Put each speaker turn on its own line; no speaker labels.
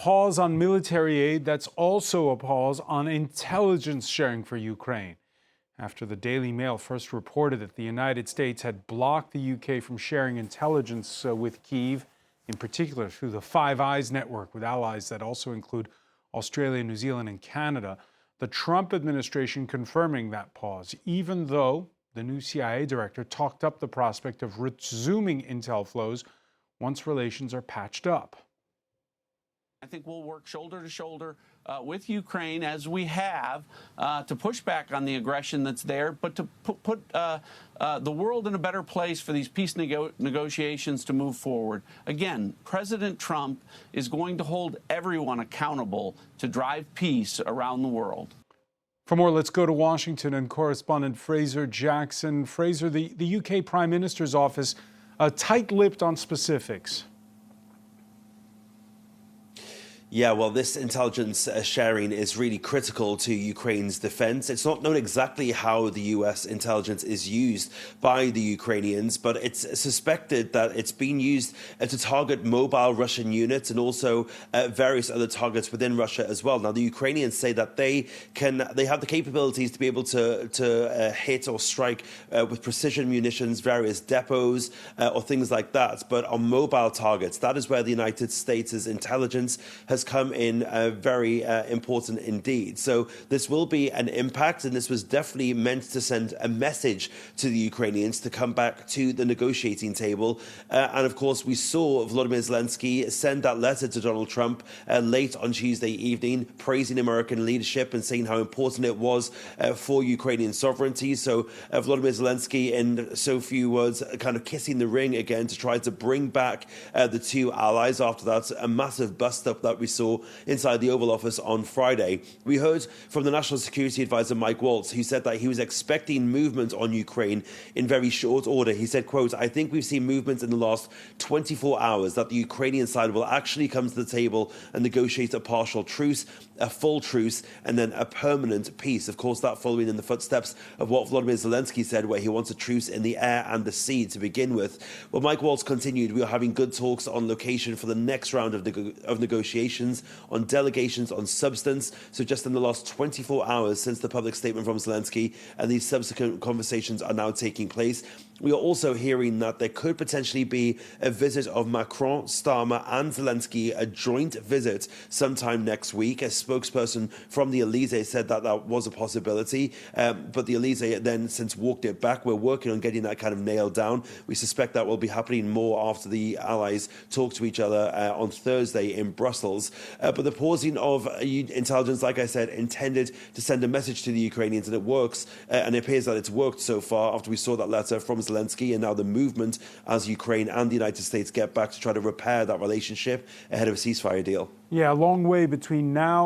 pause on military aid that's also a pause on intelligence sharing for Ukraine. After the Daily Mail first reported that the United States had blocked the UK from sharing intelligence with Kyiv, in particular through the Five Eyes network with allies that also include Australia, New Zealand, and Canada, the Trump administration confirming that pause, even though the new CIA director talked up the prospect of resuming intel flows once relations are patched up.
I think we'll work shoulder to shoulder with Ukraine, as we have, to push back on the aggression that's there, but to put the world in a better place for these peace negotiations to move forward. Again, President Trump is going to hold everyone accountable to drive peace around the world.
For more, let's go to Washington and correspondent Fraser Jackson. Fraser, the UK Prime Minister's office tight-lipped on specifics.
Yeah, well, this intelligence sharing is really critical to Ukraine's defense. It's not known exactly how the U.S. intelligence is used by the Ukrainians, but it's suspected that it's being used to target mobile Russian units and also various other targets within Russia as well. Now, the Ukrainians say that they have the capabilities to be able to hit or strike with precision munitions, various depots or things like that. But on mobile targets, that is where the United States' intelligence has come in very important indeed. So this will be an impact, and this was definitely meant to send a message to the Ukrainians to come back to the negotiating table. And of course, we saw Volodymyr Zelensky send that letter to Donald Trump late on Tuesday evening, praising American leadership and saying how important it was for Ukrainian sovereignty. So Volodymyr Zelensky, in so few words, kind of kissing the ring again to try to bring back the two allies after that a massive bust-up that we saw inside the Oval Office on Friday. We heard from the National Security Advisor Mike Waltz, who said that he was expecting movement on Ukraine in very short order. He said, quote, "I think we've seen movement in the last 24 hours that the Ukrainian side will actually come to the table and negotiate a partial truce, a full truce, and then a permanent peace." Of course, that following in the footsteps of what Volodymyr Zelensky said, where he wants a truce in the air and the sea to begin with. Well, Mike Waltz continued, "We are having good talks on location for the next round of negotiations, on delegations, on substance." So just in the last 24 hours since the public statement from Zelensky, and these subsequent conversations are now taking place. We are also hearing that there could potentially be a visit of Macron, Starmer and Zelensky, a joint visit sometime next week. A spokesperson from the Elysee said that that was a possibility, but the Elysee then since walked it back. We're working on getting that kind of nailed down. We suspect that will be happening more after the allies talk to each other on Thursday in Brussels. But the pausing of intelligence, like I said, intended to send a message to the Ukrainians, and it works, and it appears that it's worked so far after we saw that letter from Zelensky, and now the movement as Ukraine and the United States get back to try to repair that relationship ahead of a ceasefire deal.
Yeah, a long way between now